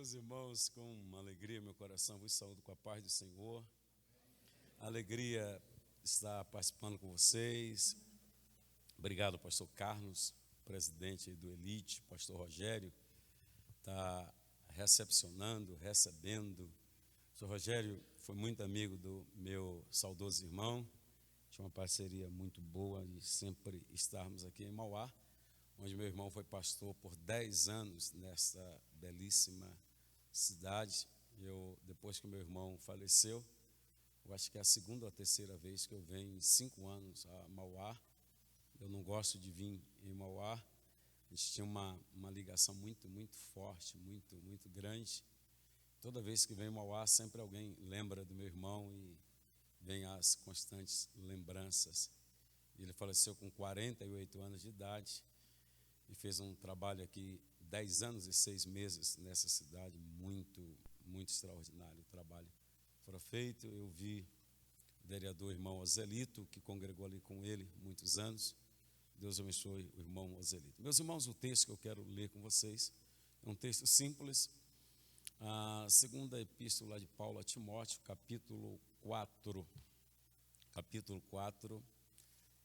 Meus irmãos, com uma alegria no meu coração, vos saúdo com a paz do Senhor. Alegria estar participando com vocês. Obrigado, pastor Carlos, presidente do Elite, pastor Rogério, está recebendo. O pastor Rogério foi muito amigo do meu saudoso irmão, tinha uma parceria muito boa de sempre estarmos aqui em Mauá, onde meu irmão foi pastor por 10 anos nessa belíssima cidade. Depois que meu irmão faleceu, eu acho que é a segunda ou a terceira vez que eu venho em 5 anos a Mauá. Eu não gosto de vir em Mauá. A gente tinha uma ligação muito forte, muito grande. Toda vez que vem em Mauá, sempre alguém lembra do meu irmão e vem as constantes lembranças. Ele faleceu com 48 anos de idade e fez um trabalho aqui 10 anos e 6 meses nessa cidade, muito extraordinário o trabalho foi feito. Eu vi o vereador irmão Ozelito, que congregou ali com ele muitos anos. Deus abençoe o irmão Ozelito. Meus irmãos, o texto que eu quero ler com vocês é um texto simples, a segunda epístola de Paulo a Timóteo, capítulo 4.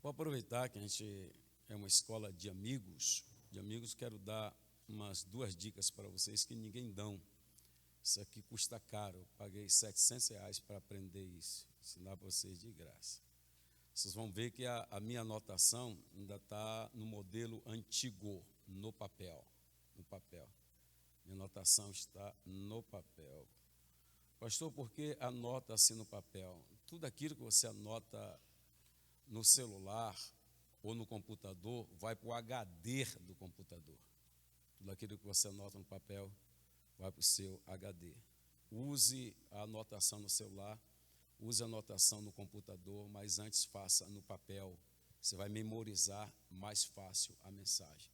Vou aproveitar que a gente é uma escola de amigos, quero dar umas 2 dicas para vocês que ninguém dão. Isso aqui custa caro, eu paguei R$700 para aprender isso, ensinar para vocês de graça. Vocês vão ver que a minha anotação ainda está no modelo antigo, no papel. Minha anotação está no papel. Pastor, por que anota assim no papel? Tudo aquilo que você anota no celular ou no computador vai para o HD do computador. Tudo aquilo que você anota no papel vai para o seu HD. Use a anotação no celular, use a anotação no computador, mas antes faça no papel. Você vai memorizar mais fácil a mensagem.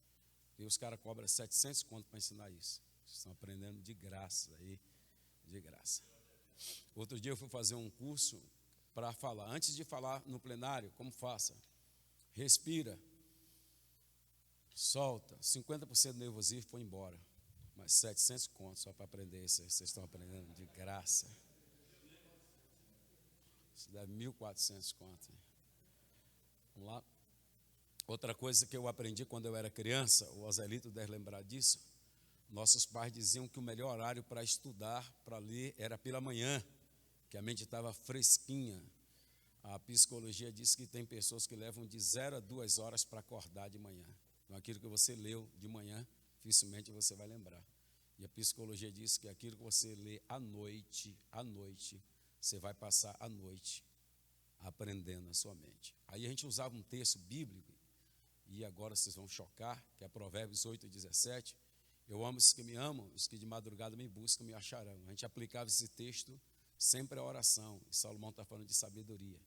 E os caras cobram 700 conto para ensinar isso. Vocês estão aprendendo de graça aí, de graça. Outro dia eu fui fazer um curso para falar. Antes de falar no plenário, como faça? Respira, solta, 50% do nervosismo foi embora. Mas 700 contos só para aprender isso. Vocês estão aprendendo de graça. Isso dá 1.400 contos. Vamos lá. Outra coisa que eu aprendi quando eu era criança, o Ozelito deve lembrar disso. Nossos pais diziam que o melhor horário para estudar, para ler, era pela manhã, que a mente estava fresquinha. A psicologia diz que tem pessoas que levam de 0 a 2 horas para acordar de manhã. Então, aquilo que você leu de manhã, dificilmente você vai lembrar. E a psicologia diz que aquilo que você lê à noite, você vai passar a noite aprendendo na sua mente. Aí a gente usava um texto bíblico, e agora vocês vão chocar, que é Provérbios 8:17. Eu amo os que me amam, os que de madrugada me buscam me acharão. A gente aplicava esse texto sempre à oração, e Salomão está falando de sabedoria.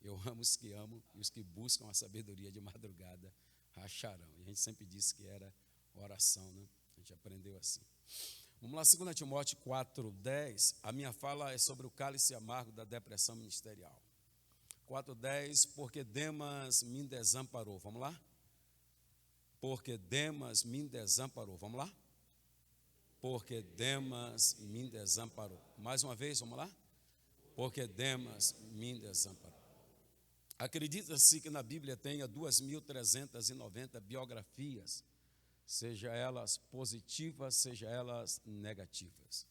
Eu amo os que amam, e os que buscam a sabedoria de madrugada acharão. E a gente sempre disse que era oração, né? A gente aprendeu assim. Vamos lá, 2 Timóteo 4:10. A minha fala é sobre o cálice amargo da depressão ministerial. 4:10, porque Demas me desamparou. Vamos lá? Porque Demas me desamparou. Vamos lá? Porque Demas me desamparou. Mais uma vez, vamos lá? Porque Demas me desamparou. Acredita-se que na Bíblia tenha 2.390 biografias, seja elas positivas, seja elas negativas.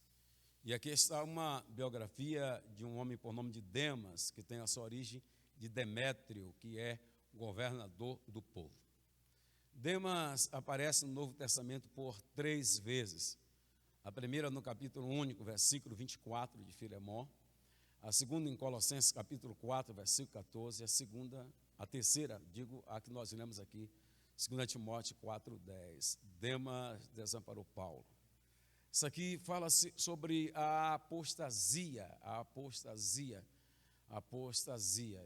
E aqui está uma biografia de um homem por nome de Demas, que tem a sua origem de Demétrio, que é governador do povo. Demas aparece no Novo Testamento por 3 vezes. A primeira no capítulo único, versículo 24 de Filemón. A segunda em Colossenses, capítulo 4, versículo 14. A terceira, a que nós lemos aqui, 2 Timóteo 4:10. Demas desamparou Paulo. Isso aqui fala-se sobre a apostasia.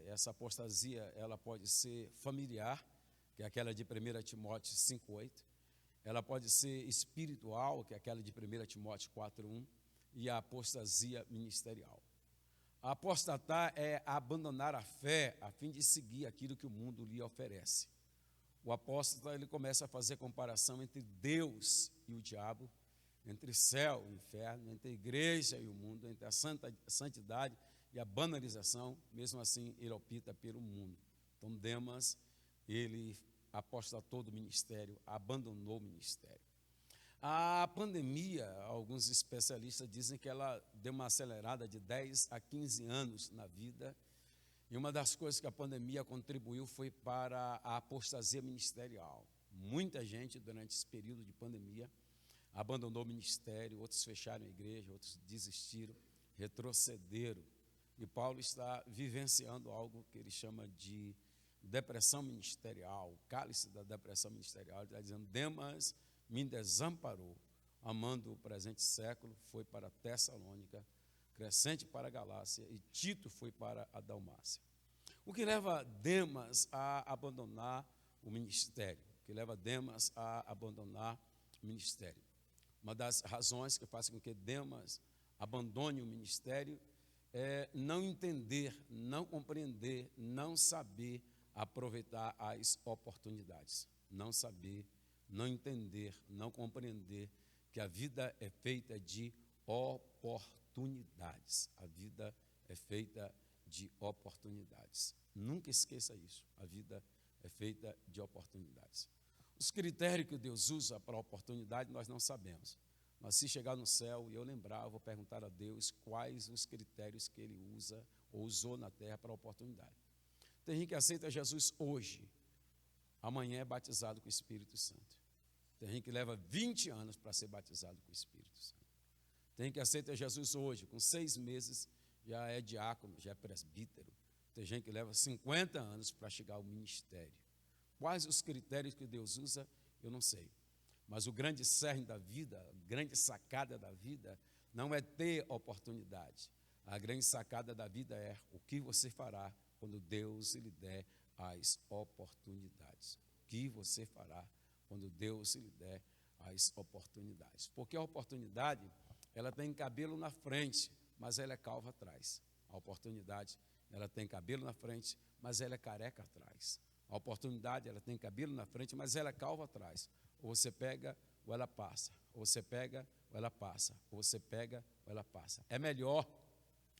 Essa apostasia, ela pode ser familiar, que é aquela de 1 Timóteo 5:8. Ela pode ser espiritual, que é aquela de 1 Timóteo 4:1. E a apostasia ministerial. A apostatar é abandonar a fé a fim de seguir aquilo que o mundo lhe oferece. O apóstata, ele começa a fazer comparação entre Deus e o diabo, entre céu e inferno, entre a igreja e o mundo, entre a santidade e a banalização. Mesmo assim, ele opta pelo mundo. Então, Demas, ele apostatou do ministério, abandonou o ministério. A pandemia, alguns especialistas dizem que ela deu uma acelerada de 10 a 15 anos na vida, e uma das coisas que a pandemia contribuiu foi para a apostasia ministerial. Muita gente, durante esse período de pandemia, abandonou o ministério, outros fecharam a igreja, outros desistiram, retrocederam. E Paulo está vivenciando algo que ele chama de depressão ministerial, o cálice da depressão ministerial. Ele está dizendo: Demas me desamparou, amando o presente século, foi para Tessalônica, Crescente para a Galácia, e Tito foi para a Dalmácia. O que leva Demas a abandonar o ministério? O que leva Demas a abandonar o ministério? Uma das razões que faz com que Demas abandone o ministério é não entender, não compreender, não saber aproveitar as oportunidades. Não saber, não entender, não compreender que a vida é feita de oportunidades. A vida é feita de oportunidades. Nunca esqueça isso. A vida é feita de oportunidades. Os critérios que Deus usa para a oportunidade nós não sabemos. Mas se chegar no céu e eu lembrar, eu vou perguntar a Deus quais os critérios que Ele usa ou usou na terra para a oportunidade. Tem gente que aceita Jesus hoje, amanhã é batizado com o Espírito Santo. Tem gente que leva 20 anos para ser batizado com o Espírito Santo. Tem gente que aceita Jesus hoje, com 6 meses já é diácono, já é presbítero. Tem gente que leva 50 anos para chegar ao ministério. Quais os critérios que Deus usa, eu não sei. Mas o grande cerne da vida, a grande sacada da vida, não é ter oportunidade. A grande sacada da vida é o que você fará quando Deus lhe der as oportunidades. O que você fará quando Deus lhe der as oportunidades. Porque a oportunidade, ela tem cabelo na frente, mas ela é calva atrás. A oportunidade, ela tem cabelo na frente, mas ela é careca atrás. A oportunidade, ela tem cabelo na frente, mas ela é calva atrás. Ou você pega, ou ela passa. Ou você pega, ou ela passa. Ou você pega, ou ela passa. É melhor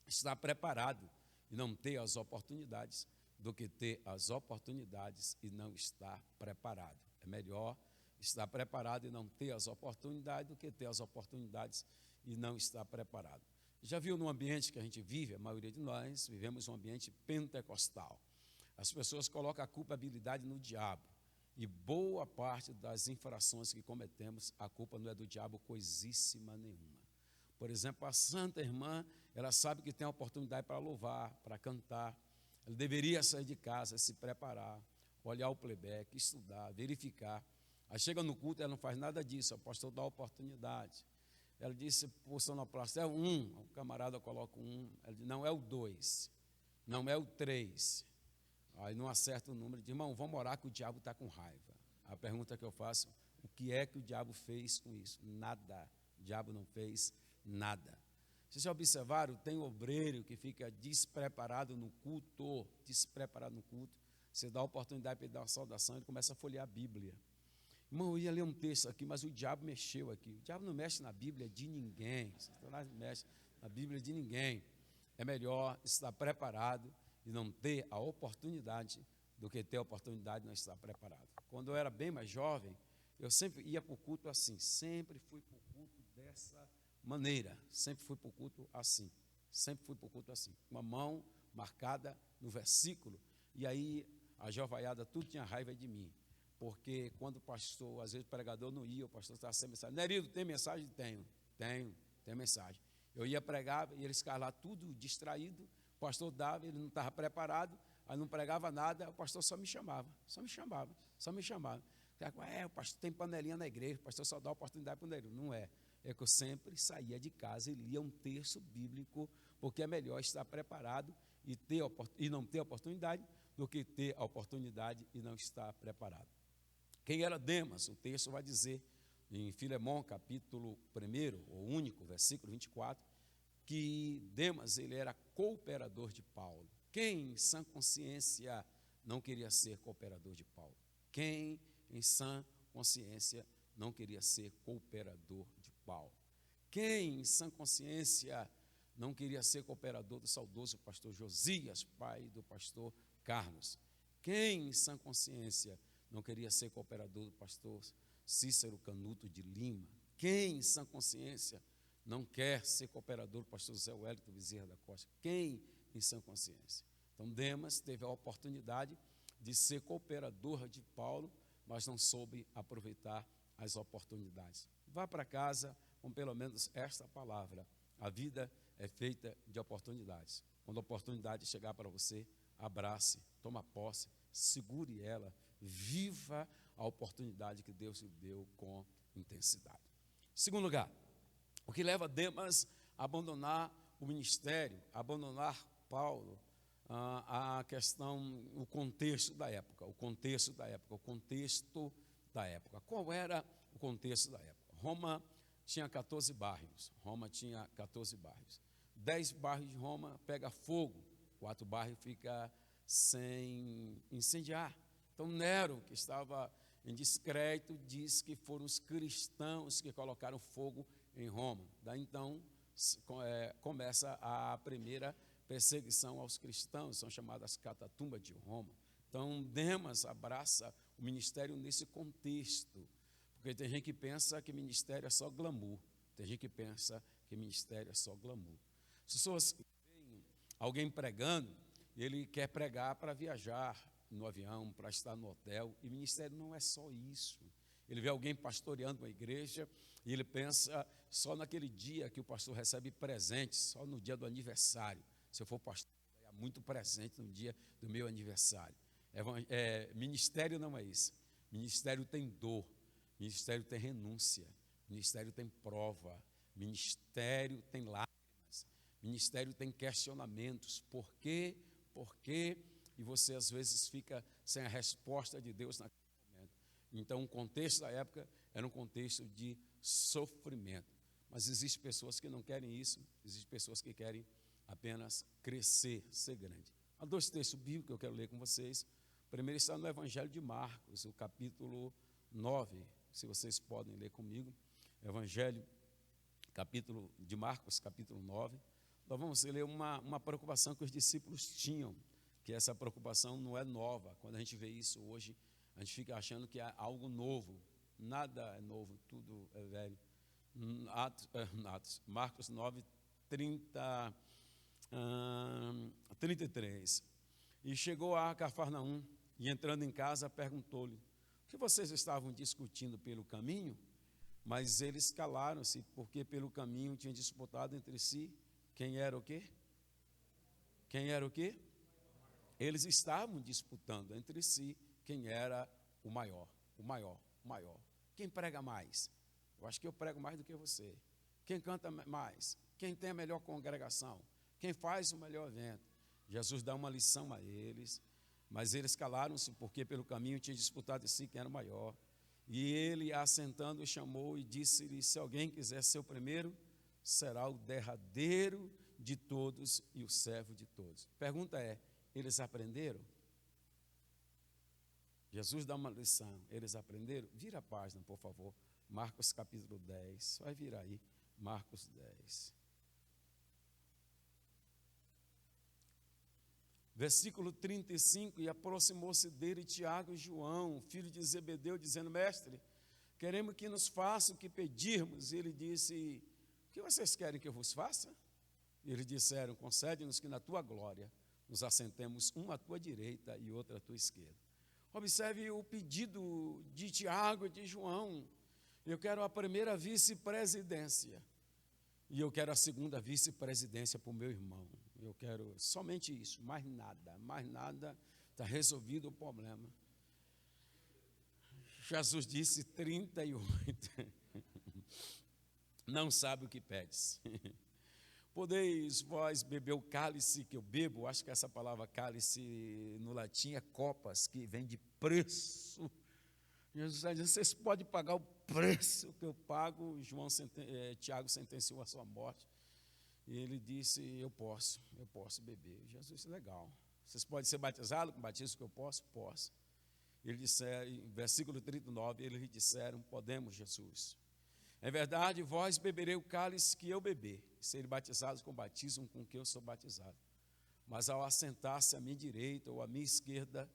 estar preparado e não ter as oportunidades do que ter as oportunidades e não estar preparado. É melhor estar preparado e não ter as oportunidades do que ter as oportunidades e não estar preparado. Já viu no ambiente que a gente vive, a maioria de nós vivemos um ambiente pentecostal. As pessoas colocam a culpabilidade no diabo. E boa parte das infrações que cometemos, a culpa não é do diabo coisíssima nenhuma. Por exemplo, a santa irmã, ela sabe que tem a oportunidade para louvar, para cantar. Ela deveria sair de casa, se preparar, olhar o playback, estudar, verificar. Aí chega no culto, ela não faz nada disso, o pastor dá a oportunidade. Ela disse para o sonoplasta, é o 1, o camarada coloca o 1, ela diz, não é o 2, não é o 3. Aí não acerta o número, diz, irmão, vamos orar que o diabo está com raiva. A pergunta que eu faço, o que é que o diabo fez com isso? Nada, o diabo não fez nada. Vocês já observaram, tem obreiro que fica despreparado no culto, você dá a oportunidade para ele dar uma saudação, ele começa a folhear a Bíblia. Irmão, eu ia ler um texto aqui, mas o diabo mexeu aqui. O diabo não mexe na Bíblia de ninguém, Satanás não mexe na Bíblia de ninguém. É melhor estar preparado e não ter a oportunidade do que ter a oportunidade e não estar preparado. Quando eu era bem mais jovem, eu sempre ia para o culto assim, sempre fui para o culto dessa maneira, sempre fui para o culto assim, uma mão marcada no versículo, e aí a jovaiada tudo tinha raiva de mim, porque quando o pastor, às vezes o pregador não ia, o pastor estava sem mensagem, Nerido, tem mensagem? Tenho mensagem. Eu ia pregar e eles ficavam lá tudo distraído, o pastor dava, ele não estava preparado, aí não pregava nada, o pastor só me chamava. O pastor tem panelinha na igreja, o pastor só dá oportunidade para o Nerido. Não é. É que eu sempre saía de casa e lia um texto bíblico, porque é melhor estar preparado e não ter oportunidade do que ter a oportunidade e não estar preparado. Quem era Demas? O texto vai dizer em Filemão, capítulo 1, o único, versículo 24, que Demas ele era cooperador de Paulo. Quem em sã consciência não queria ser cooperador de Paulo? Quem em sã consciência não queria ser cooperador de Paulo? Quem, em sã consciência, não queria ser cooperador do saudoso pastor Josias, pai do pastor Carlos? Quem, em sã consciência, não queria ser cooperador do pastor Cícero Canuto de Lima? Quem, em sã consciência, não quer ser cooperador do pastor Zé Wellington Bezerra da Costa? Quem, em sã consciência? Então, Demas teve a oportunidade de ser cooperador de Paulo, mas não soube aproveitar as oportunidades. Vá para casa com pelo menos esta palavra: a vida é feita de oportunidades. Quando a oportunidade chegar para você, abrace, toma posse, segure ela, viva a oportunidade que Deus lhe deu com intensidade. Segundo lugar, o que leva Demas a abandonar o ministério, a abandonar Paulo, a questão, o contexto da época. Qual era o contexto da época? Roma tinha 14 bairros. 10 bairros de Roma pega fogo, 4 bairros fica sem incendiar. Então Nero, que estava em descrédito, diz que foram os cristãos que colocaram fogo em Roma. Daí então começa a primeira perseguição aos cristãos, são chamadas catatumbas de Roma. Então Demas abraça o ministério nesse contexto, porque tem gente que pensa que ministério é só glamour, As pessoas veem alguém pregando, ele quer pregar para viajar no avião, para estar no hotel, e ministério não é só isso. Ele vê alguém pastoreando uma igreja e ele pensa só naquele dia que o pastor recebe presentes, só no dia do aniversário. Se eu for pastor, vai ganhar muito presente no dia do meu aniversário. Ministério não é isso. Ministério tem dor, ministério tem renúncia, ministério tem prova, ministério tem lágrimas, ministério tem questionamentos. Por quê? E você às vezes fica sem a resposta de Deus naquele momento. Então o contexto da época era um contexto de sofrimento. Mas existem pessoas que não querem isso, existem pessoas que querem apenas crescer, ser grande. Há 2 textos bíblicos que eu quero ler com vocês. O primeiro está no Evangelho de Marcos, o capítulo 9, se vocês podem ler comigo. Evangelho de Marcos, capítulo 9. Nós vamos ler uma preocupação que os discípulos tinham, que essa preocupação não é nova. Quando a gente vê isso hoje, a gente fica achando que é algo novo. Nada é novo, tudo é velho. Marcos 9, 33. E chegou a Cafarnaum, e entrando em casa, perguntou-lhe: o que vocês estavam discutindo pelo caminho? Mas eles calaram-se, porque pelo caminho tinham disputado entre si quem era o quê? Eles estavam disputando entre si quem era o maior. Quem prega mais? Eu acho que eu prego mais do que você. Quem canta mais? Quem tem a melhor congregação? Quem faz o melhor evento? Jesus dá uma lição a eles, mas eles calaram-se porque pelo caminho tinha disputado de si quem era o maior. E ele, assentando, chamou e disse-lhe: se alguém quiser ser o primeiro, será o derradeiro de todos e o servo de todos. Pergunta é: eles aprenderam? Jesus dá uma lição, eles aprenderam? Vira a página, por favor. Marcos capítulo 10, vai virar aí, Marcos 10. Versículo 35, e aproximou-se dele Tiago e João, filho de Zebedeu, dizendo: mestre, queremos que nos faça o que pedirmos. E ele disse: o que vocês querem que eu vos faça? E eles disseram: concede-nos que na tua glória nos assentemos um à tua direita e outro à tua esquerda. Observe o pedido de Tiago e de João. Eu quero a primeira vice-presidência e eu quero a segunda vice-presidência para o meu irmão. Eu quero somente isso, mais nada, está resolvido o problema. Jesus disse 38, não sabe o que pedes. Podeis vós beber o cálice que eu bebo? Acho que essa palavra cálice no latim é copas, que vem de preço. Jesus está dizendo: vocês podem pagar o preço que eu pago. Tiago sentenciou a sua morte. E ele disse: eu posso beber. Jesus disse: legal. Vocês podem ser batizados com o batismo que eu posso? Posso. Ele disse, em versículo 39, eles disseram: podemos, Jesus. Em verdade, vós beberei o cálice que eu beber, serem batizados com o batismo com que eu sou batizado. Mas ao assentar-se à minha direita ou à minha esquerda,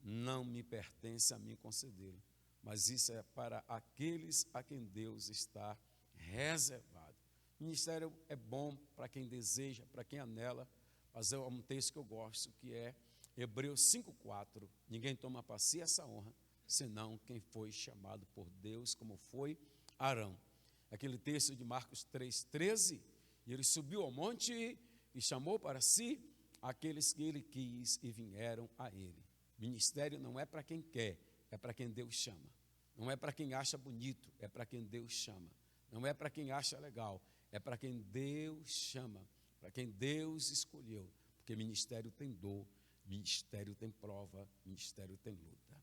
não me pertence a mim concedê-lo. Mas isso é para aqueles a quem Deus está reservado. O ministério é bom para quem deseja, para quem anela, mas é um texto que eu gosto, que é Hebreus 5,4. Ninguém toma para si essa honra, senão quem foi chamado por Deus, como foi Arão. Aquele texto de Marcos 3,13, e ele subiu ao monte e chamou para si aqueles que ele quis e vieram a ele. Ministério não é para quem quer, é para quem Deus chama. Não é para quem acha bonito, é para quem Deus chama. Não é para quem acha legal, é para quem Deus chama, para quem Deus escolheu. Porque ministério tem dor, ministério tem prova, ministério tem luta.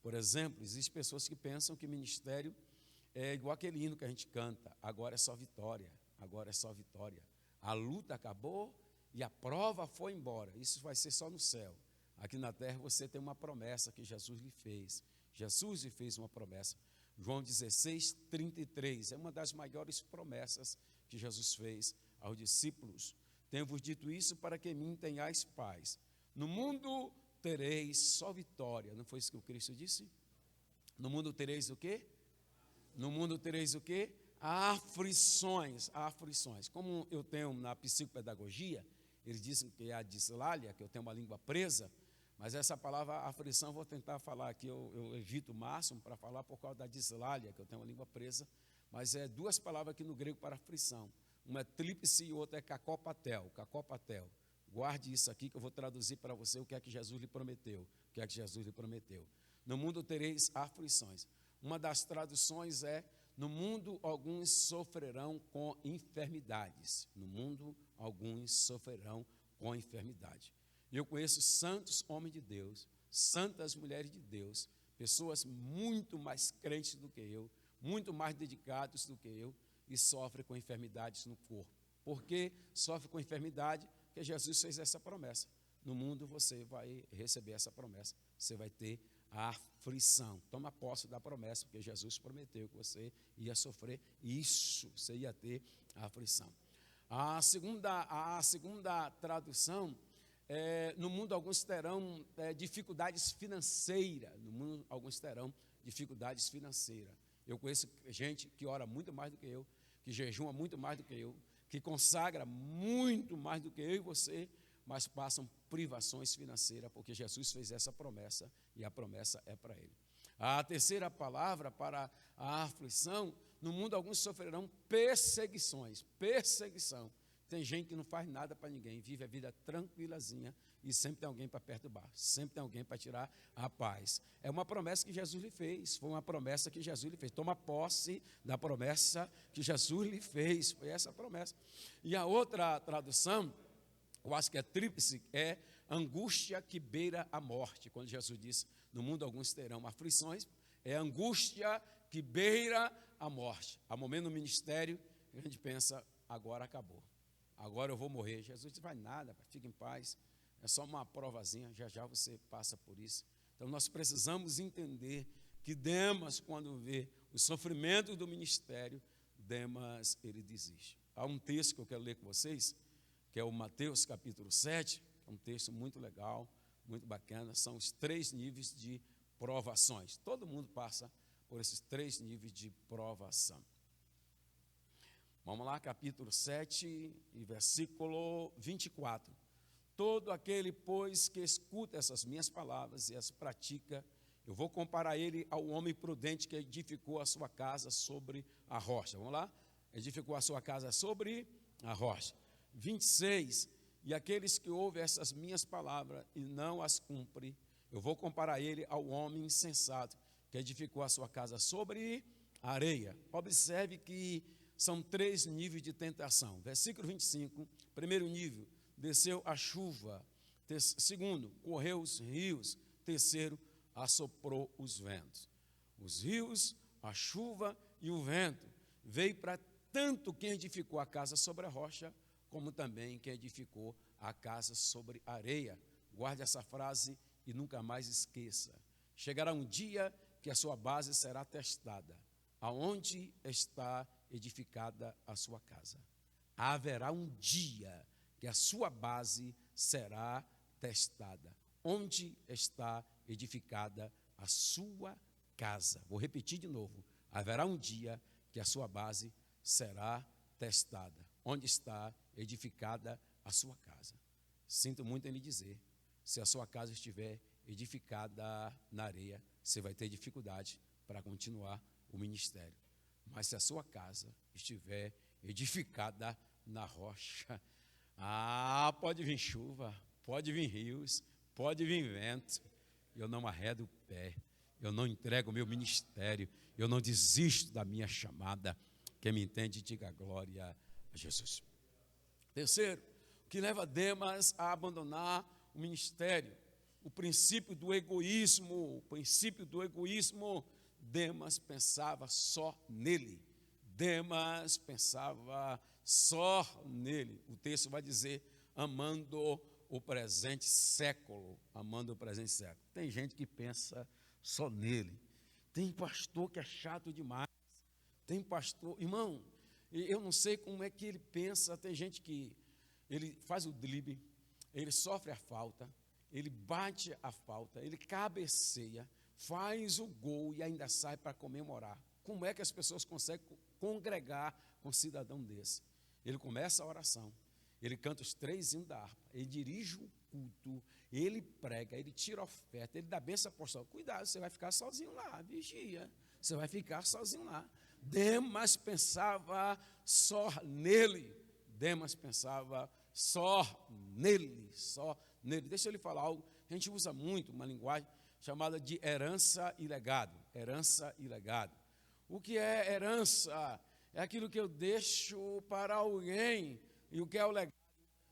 Por exemplo, existem pessoas que pensam que ministério é igual aquele hino que a gente canta, agora é só vitória, agora é só vitória. A luta acabou e a prova foi embora. Isso vai ser só no céu. Aqui na terra você tem uma promessa que Jesus lhe fez. Jesus lhe fez uma promessa. João 16:33 é uma das maiores promessas que Jesus fez aos discípulos. Tenho-vos dito isso para que em mim tenhais paz. No mundo tereis só vitória. Não foi isso que o Cristo disse? No mundo tereis o quê? No mundo tereis o quê? Aflições, aflições. Como eu tenho na psicopedagogia, eles dizem que é a dislália, que eu tenho uma língua presa, mas essa palavra aflição eu vou tentar falar aqui, eu evito o máximo para falar por causa da dislália, que eu tenho uma língua presa, mas é duas palavras aqui no grego para aflição. Uma é tríplice e outra é cacopatel, cacopatel. Guarde isso aqui que eu vou traduzir para você o que é que Jesus lhe prometeu. O que é que Jesus lhe prometeu. No mundo tereis aflições. Uma das traduções é: no mundo alguns sofrerão com enfermidades. No mundo alguns sofrerão com enfermidade. Eu conheço santos homens de Deus, santas mulheres de Deus, pessoas muito mais crentes do que eu, muito mais dedicados do que eu, e sofrem com enfermidades no corpo. Por que sofre com enfermidade? Porque Jesus fez essa promessa. No mundo você vai receber essa promessa, você vai ter a aflição. Toma posse da promessa, porque Jesus prometeu que você ia sofrer isso, você ia ter a aflição. A segunda tradução é: no mundo alguns terão dificuldades financeiras. No mundo alguns terão dificuldades financeiras. Eu conheço gente que ora muito mais do que eu, que jejuma muito mais do que eu, que consagra muito mais do que eu e você, mas passam privações financeiras, porque Jesus fez essa promessa e a promessa é para ele. A terceira palavra para a aflição: no mundo alguns sofrerão perseguições. Perseguição. Tem gente que não faz nada para ninguém, vive a vida tranquilazinha e sempre tem alguém para perturbar, sempre tem alguém para tirar a paz. É uma promessa que Jesus lhe fez, foi uma promessa que Jesus lhe fez. Toma posse da promessa que Jesus lhe fez, foi essa a promessa. E a outra tradução, eu acho que é tríplice, é angústia que beira a morte. Quando Jesus disse: no mundo alguns terão aflições, é angústia que beira a morte. Há momento no ministério a gente pensa: agora acabou, agora eu vou morrer. Jesus disse: vai nada, fique em paz, é só uma provazinha, já já você passa por isso. Então nós precisamos entender que Demas, quando vê o sofrimento do ministério, Demas, ele desiste. Há um texto que eu quero ler com vocês, que é o Mateus capítulo 7, é um texto muito legal, muito bacana. São os 3 níveis de provações. Todo mundo passa por esses 3 níveis de provação. Vamos lá, capítulo 7, e versículo 24. Todo aquele, pois, que escuta essas minhas palavras e as pratica, eu vou comparar ele ao homem prudente que edificou a sua casa sobre a rocha. Vamos lá? Edificou a sua casa sobre a rocha. 26. E aqueles que ouvem essas minhas palavras e não as cumprem, eu vou comparar ele ao homem insensato que edificou a sua casa sobre a areia. Observe que são 3 níveis de tentação. Versículo 25, primeiro nível: desceu a chuva. Segundo, correu os rios. Terceiro, assoprou os ventos. Os rios, a chuva e o vento veio para tanto quem edificou a casa sobre a rocha, como também quem edificou a casa sobre a areia. Guarde essa frase e nunca mais esqueça. Chegará um dia que a sua base será testada. Aonde está edificada a sua casa. Haverá um dia que a sua base será testada. Onde está edificada a sua casa? Vou repetir de novo. Haverá um dia que a sua base será testada. Onde está edificada a sua casa? Sinto muito em lhe dizer, se a sua casa estiver edificada na areia, você vai ter dificuldade para continuar o ministério. Mas se a sua casa estiver edificada na rocha, pode vir chuva, pode vir rios, pode vir vento, eu não arredo o pé, eu não entrego o meu ministério, eu não desisto da minha chamada. Quem me entende, diga glória a Jesus. Terceiro, o que leva Demas a abandonar o ministério? O princípio do egoísmo. Demas pensava só nele. Demas pensava só nele. O texto vai dizer, amando o presente século. Tem gente que pensa só nele. Tem pastor que é chato demais. Tem pastor, irmão, eu não sei como é que ele pensa. Tem gente que ele faz o drible, ele sofre a falta, ele bate a falta, ele cabeceia, faz o gol e ainda sai para comemorar. Como é que as pessoas conseguem congregar com um cidadão desse? Ele começa a oração, ele canta os 3 hinos da harpa, ele dirige o culto, ele prega, ele tira a oferta, ele dá bênção apostólica. Cuidado, você vai ficar sozinho lá, vigia, você vai ficar sozinho lá. Demas pensava só nele. Deixa eu lhe falar algo. A gente usa muito uma linguagem chamada de herança e legado. O que é herança? É aquilo que eu deixo para alguém. E o que é o legado?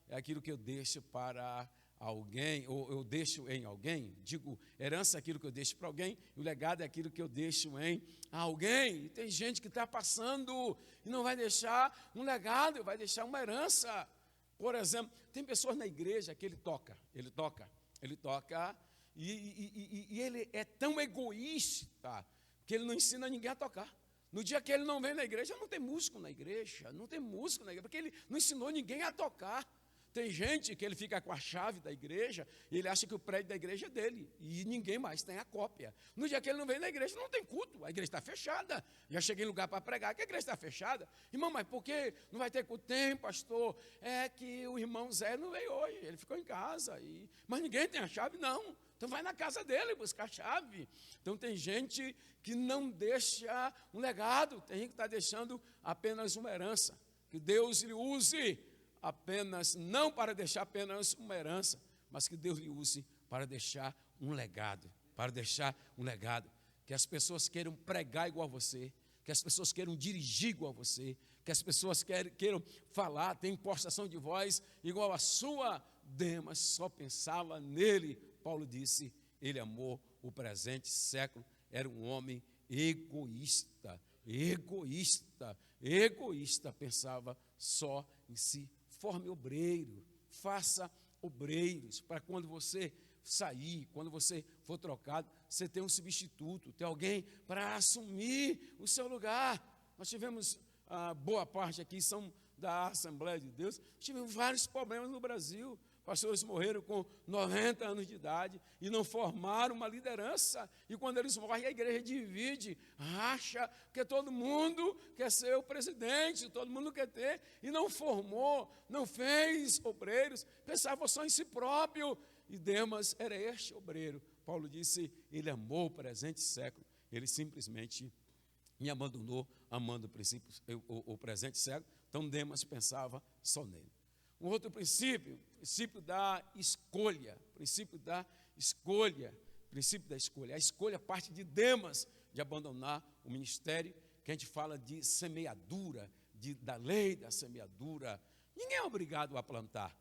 É aquilo que eu deixo para alguém, ou eu deixo em alguém. Digo, herança é aquilo que eu deixo para alguém, e o legado é aquilo que eu deixo em alguém. E tem gente que está passando e não vai deixar um legado, vai deixar uma herança. Por exemplo, tem pessoas na igreja que ele toca, e ele é tão egoísta que ele não ensina ninguém a tocar. No dia que ele não vem na igreja, não tem músico na igreja, porque ele não ensinou ninguém a tocar. Tem gente que ele fica com a chave da igreja e ele acha que o prédio da igreja é dele e ninguém mais tem a cópia. No dia que ele não vem na igreja, não tem culto, a igreja está fechada. Já cheguei em lugar para pregar, que a igreja está fechada. Irmão, mas por que não vai ter culto? Tem, pastor, é que o irmão Zé não veio hoje, ele ficou em casa. Mas ninguém tem a chave, não. Então vai na casa dele buscar a chave. Então tem gente que não deixa um legado, tem gente que está deixando apenas uma herança. Que Deus lhe use apenas, não para deixar apenas uma herança, mas que Deus lhe use para deixar um legado, que as pessoas queiram pregar igual a você, que as pessoas queiram dirigir igual a você, que as pessoas queiram falar, ter impostação de voz igual a sua. Demas só pensava nele. Paulo disse, ele amou o presente século, era um homem egoísta, pensava só em si. Forme obreiro, faça obreiros, para quando você sair, quando você for trocado, você ter um substituto, ter alguém para assumir o seu lugar. Nós tivemos, boa parte aqui são da Assembleia de Deus, tivemos vários problemas no Brasil. Pastores morreram com 90 anos de idade e não formaram uma liderança. E quando eles morrem, a igreja divide, racha, porque todo mundo quer ser o presidente, todo mundo quer ter, e não formou, não fez obreiros, pensava só em si próprio. E Demas era este obreiro. Paulo disse, ele amou o presente século, ele simplesmente me abandonou, amando o presente século. Então Demas pensava só nele. Um outro princípio da escolha, A escolha parte de Demas de abandonar o ministério, que a gente fala de semeadura, da lei da semeadura. Ninguém é obrigado a plantar,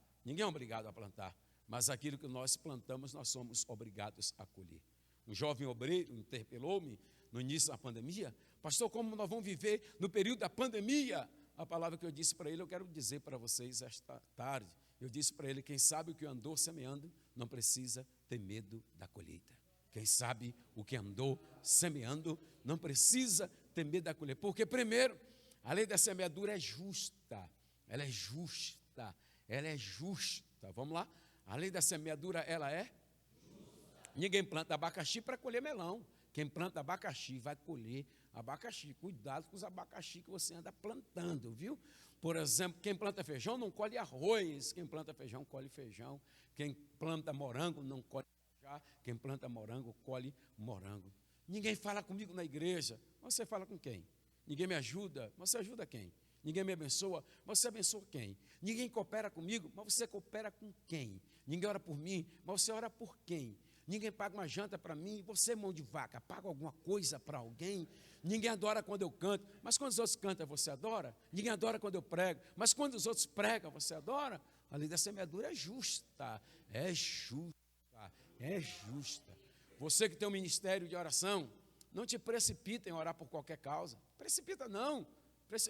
mas aquilo que nós plantamos, nós somos obrigados a colher. Um jovem obreiro interpelou-me no início da pandemia, pastor, como nós vamos viver no período da pandemia? A palavra que eu disse para ele, eu quero dizer para vocês esta tarde. Eu disse para ele, quem sabe o que andou semeando, não precisa ter medo da colheita. Quem sabe o que andou semeando, não precisa ter medo da colheita. Porque primeiro, A lei da semeadura é justa. Ela é justa. Ela é justa. Vamos lá? A lei da semeadura, ela é justa. Ninguém planta abacaxi para colher melão. Quem planta abacaxi vai colher abacaxi. Cuidado com os abacaxi que você anda plantando, viu? Por exemplo, quem planta feijão não colhe arroz. Quem planta feijão, colhe feijão. Quem planta morango não colhe já. Quem planta morango, colhe morango. Ninguém fala comigo na igreja. Você fala com quem? Ninguém me ajuda. Você ajuda quem? Ninguém me abençoa. Você abençoa quem? Ninguém coopera comigo. Mas você coopera com quem? Ninguém ora por mim. Mas você ora por quem? Ninguém paga uma janta para mim. Você, mão de vaca, paga alguma coisa para alguém? Ninguém adora quando eu canto. Mas quando os outros cantam, você adora? Ninguém adora quando eu prego. Mas quando os outros pregam, você adora? A lei da semeadura é justa. É justa. É justa. Você que tem um ministério de oração, não te precipita em orar por qualquer causa. Precipita não.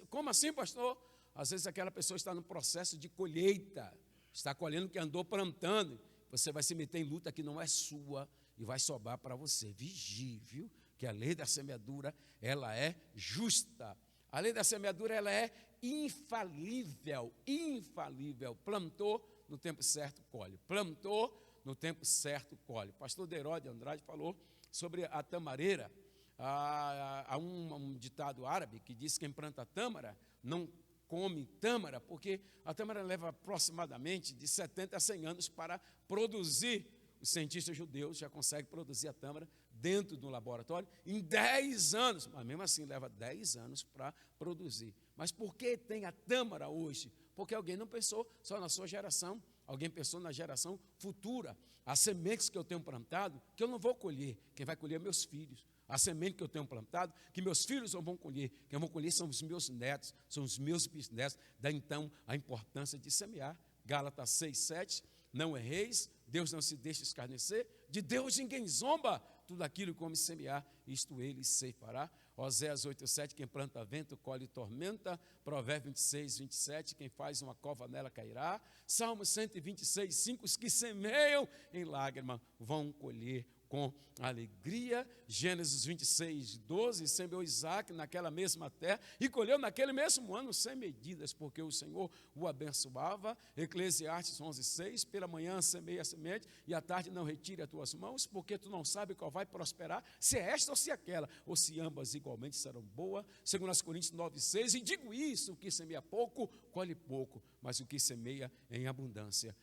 Como assim, pastor? Às vezes aquela pessoa está no processo de colheita. Está colhendo o que andou plantando. Você vai se meter em luta que não é sua e vai sobrar para você. Vigie, viu? Que a lei da semeadura, ela é justa. A lei da semeadura, ela é infalível. Infalível. Plantou, no tempo certo, colhe. Plantou, no tempo certo, colhe. O pastor Deiró de Andrade falou sobre a tamareira. Há um ditado árabe que diz que quem planta tâmara não come tâmara, porque a tâmara leva aproximadamente de 70 a 100 anos para produzir. Os cientistas judeus já conseguem produzir a tâmara dentro do laboratório em 10 anos, mas mesmo assim leva 10 anos para produzir. Mas por que tem a tâmara hoje? Porque alguém não pensou só na sua geração, alguém pensou na geração futura. As sementes que eu tenho plantado, que eu não vou colher, quem vai colher é meus filhos. A semente que eu tenho plantado, que meus filhos não vão colher, quem vão colher são os meus netos, são os meus bisnetos. Daí então a importância de semear. Gálatas 6:7, não erreis, Deus não se deixa escarnecer, de Deus ninguém zomba, tudo aquilo como semear, isto ele ceifará. Oséias 8:7, quem planta vento, colhe tormenta. Provérbios 26:27, quem faz uma cova nela cairá. Salmo 126:5, os que semeiam em lágrima vão colher com alegria. Gênesis 26:12, semeou Isaac naquela mesma terra e colheu naquele mesmo ano sem medidas, porque o Senhor o abençoava. Eclesiastes 11:6, pela manhã semeia a semente e à tarde não retire as tuas mãos, porque tu não sabe qual vai prosperar, se é esta ou se é aquela, ou se ambas igualmente serão boas. 2 Coríntios 9:6, e digo isso, o que semeia pouco, colhe pouco, mas o que semeia em abundância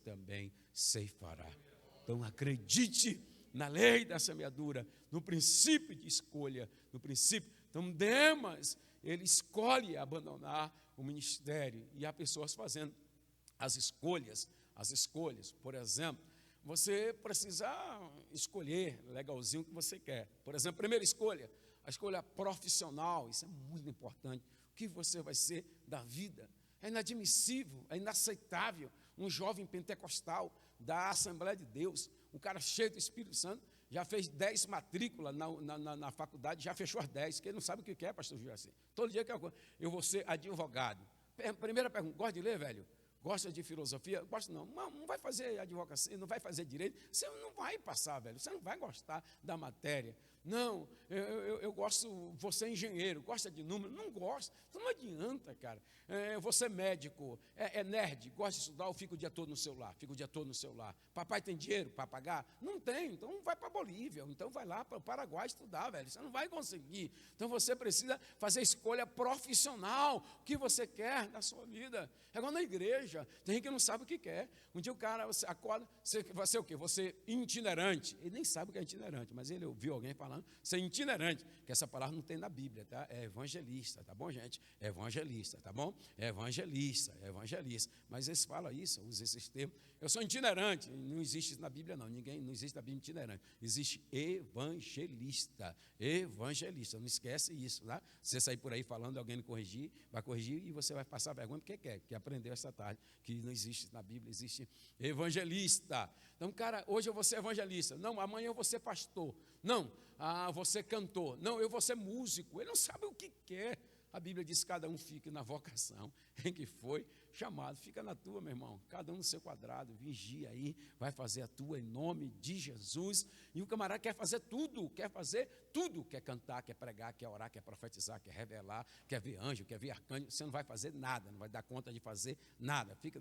também ceifará. Então acredite na lei da semeadura, no princípio de escolha, no princípio. Então Demas, ele escolhe abandonar o ministério e há pessoas fazendo as escolhas. Por exemplo, você precisa escolher legalzinho o que você quer. Por exemplo, primeira escolha, a escolha profissional, isso é muito importante. O que você vai ser da vida? É inadmissível, é inaceitável um jovem pentecostal da Assembleia de Deus, um cara cheio do Espírito Santo, já fez 10 matrículas na faculdade, já fechou as 10, que ele não sabe o que é, pastor Juraci. Todo dia que eu vou ser advogado. Primeira pergunta, gosta de ler, velho? Gosta de filosofia? Gosta não. Não vai fazer advocacia, não vai fazer direito, você não vai passar, velho, você não vai gostar da matéria. Não, eu gosto, você é engenheiro, gosta de número? Não gosta, então não adianta, cara. Você é médico, é nerd, gosta de estudar, eu fico o dia todo no celular, Papai tem dinheiro para pagar? Não tem, então vai para a Bolívia, então vai lá para o Paraguai estudar, velho, você não vai conseguir. Então você precisa fazer escolha profissional, o que você quer na sua vida. É igual na igreja, tem gente que não sabe o que quer. Um dia o cara, você acorda, você vai ser o quê? Você itinerante. Ele nem sabe o que é itinerante, mas ele ouviu alguém falando, ser itinerante, que essa palavra não tem na Bíblia, tá? É evangelista, tá bom, gente? É evangelista, tá bom? É evangelista. Mas eles falam isso, usam esses termos. Eu sou itinerante, não existe isso na Bíblia, não. Não existe na Bíblia itinerante. Existe evangelista, não esquece isso, tá? Você sair por aí falando, alguém corrigir, vai corrigir e você vai passar vergonha porque quer, que aprendeu essa tarde, que não existe na Bíblia, existe evangelista. Então, cara, hoje eu vou ser evangelista. Não, amanhã eu vou ser pastor. Não, você cantor. Não, eu vou ser músico. Ele não sabe o que quer. A Bíblia diz que cada um fique na vocação em que foi chamado. Fica na tua, meu irmão. Cada um no seu quadrado. Vigia aí. Vai fazer a tua em nome de Jesus. E o camarada quer fazer tudo. tudo, quer cantar, quer pregar, quer orar, quer profetizar, quer revelar, quer ver anjo, quer ver arcanjo, você não vai fazer nada, não vai dar conta de fazer nada. Fica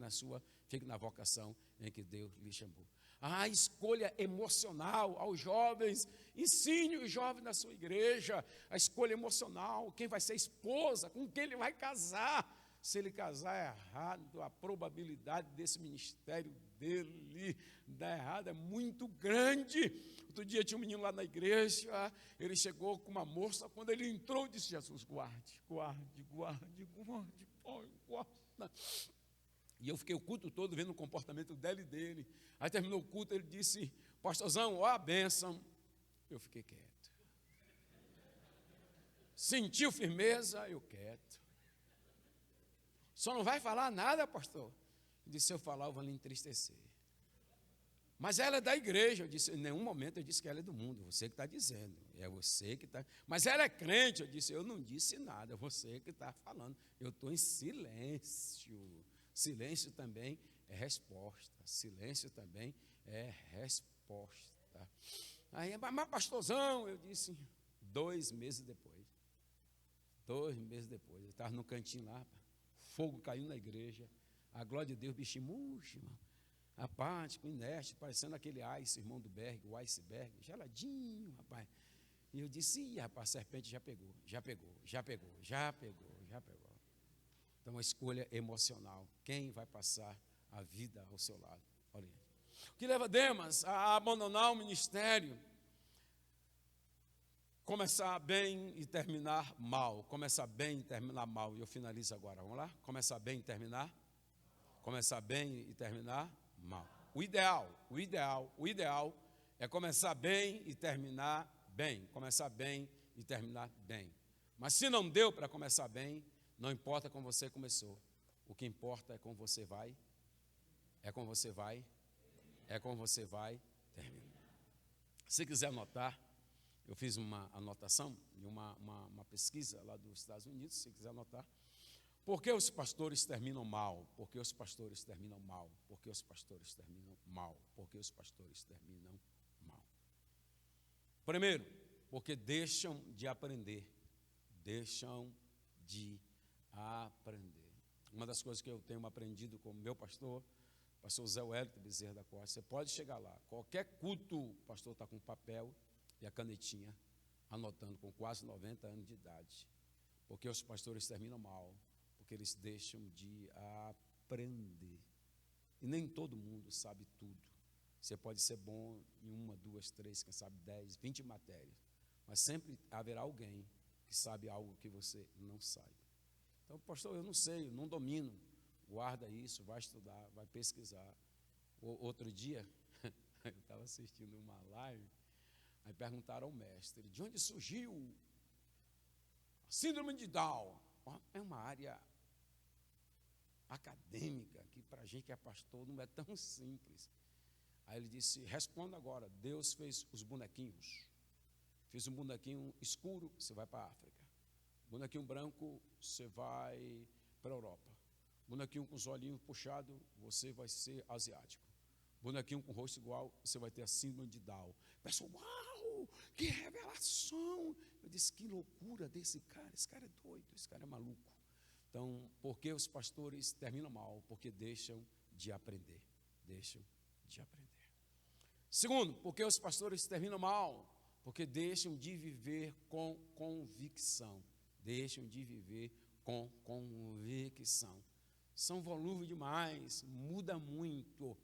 na vocação em que Deus lhe chamou. A escolha emocional aos jovens, ensine os jovens na sua igreja, a escolha emocional, quem vai ser esposa, com quem ele vai casar. Se ele casar errado, a probabilidade desse ministério dele dar errado é muito grande. Outro dia tinha um menino lá na igreja, ele chegou com uma moça, quando ele entrou, disse: Jesus, guarde, Pai, guarda. E eu fiquei o culto todo vendo o comportamento dela e dele. Aí terminou o culto, ele disse: pastorzão, ó a bênção. Eu fiquei quieto. Sentiu firmeza, eu quieto. Só não vai falar nada, pastor? Ele disse: se eu falar, eu vou lhe entristecer. Mas ela é da igreja. Eu disse: em nenhum momento eu disse que ela é do mundo. Você que está dizendo. É você que está. Mas ela é crente. Eu disse: eu não disse nada. É você que está falando. Eu estou em silêncio. Silêncio também é resposta. Silêncio também é resposta. Aí, mas pastorzão, eu disse, 2 meses depois. 2 meses depois. Eu estava no cantinho lá, fogo caiu na igreja. A glória de Deus, bichinho murcho, irmão. Apático, inerte, parecendo aquele ice, irmão do Berg, o iceberg, geladinho, rapaz. E eu disse: ih, rapaz, a serpente já pegou. Então, a escolha emocional. Quem vai passar a vida ao seu lado? Olha aí. O que leva Demas a abandonar o ministério? Começar bem e terminar mal. Começar bem e terminar mal. E eu finalizo agora. Vamos lá? Começar bem e terminar? Começar bem e terminar mal. O ideal é começar bem e terminar bem. Começar bem e terminar bem. Mas se não deu para começar bem, não importa como você começou. O que importa é como você vai. É como você vai terminar. Se quiser anotar, eu fiz uma anotação de uma pesquisa lá dos Estados Unidos, se quiser anotar. Por que os pastores terminam mal? Por que os pastores terminam mal? Por que os pastores terminam mal? Por que os pastores terminam mal? Primeiro, porque deixam de aprender. Uma das coisas que eu tenho aprendido com o meu pastor Zé Wellington Bezerra da Costa, você pode chegar lá, qualquer culto, o pastor está com papel e a canetinha, anotando com quase 90 anos de idade. Porque os pastores terminam mal, porque eles deixam de aprender. E nem todo mundo sabe tudo. Você pode ser bom em 1, 2, 3, quem sabe 10, 20 matérias, mas sempre haverá alguém que sabe algo que você não sabe. Então, pastor, eu não sei, eu não domino. Guarda isso, vai estudar, vai pesquisar. Outro dia, eu estava assistindo uma live, aí perguntaram ao mestre: de onde surgiu a síndrome de Down? É uma área acadêmica que para a gente que é pastor não é tão simples. Aí ele disse: responda agora. Deus fez os bonequinhos. Fez um bonequinho escuro, você vai para a África. Bonequinho branco, você vai para a Europa. Bonequinho com os olhinhos puxados, você vai ser asiático. Bonequinho com o rosto igual, você vai ter a síndrome de Down. Pessoal, uau, que revelação! Eu disse: que loucura desse cara, esse cara é doido, esse cara é maluco. Então, por que os pastores terminam mal? Porque deixam de aprender. Segundo, por que os pastores terminam mal? Porque deixam de viver com convicção. São volúveis demais, muda muito.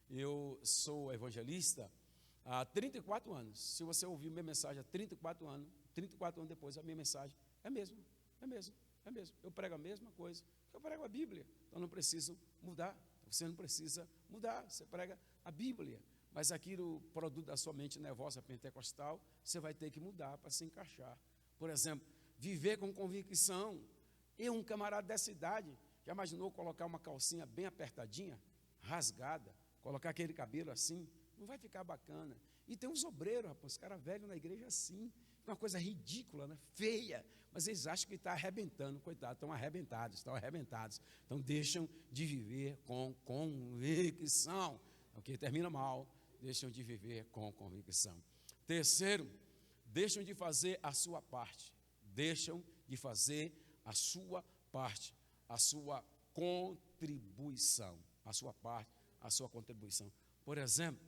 Eu sou evangelista há 34 anos. Se você ouvir minha mensagem há 34 anos depois, a minha mensagem é a mesma. Eu prego a mesma coisa, eu prego a Bíblia. Então não preciso mudar. Você não precisa mudar, você prega a Bíblia. Mas aquilo, produto da sua mente nervosa pentecostal, você vai ter que mudar para se encaixar. Por exemplo, viver com convicção. Um camarada dessa idade, já imaginou colocar uma calcinha bem apertadinha, rasgada, colocar aquele cabelo assim? Não vai ficar bacana. E tem uns obreiros, rapaz, os caras velhos na igreja assim, uma coisa ridícula, né? Feia, mas eles acham que está arrebentando, coitado, estão arrebentados. Então deixam de viver com convicção. Ok, termina mal, deixam de viver com convicção. Terceiro, deixam de fazer a sua parte, deixam de fazer a sua parte, a sua contribuição, a sua parte, a sua contribuição. Por exemplo,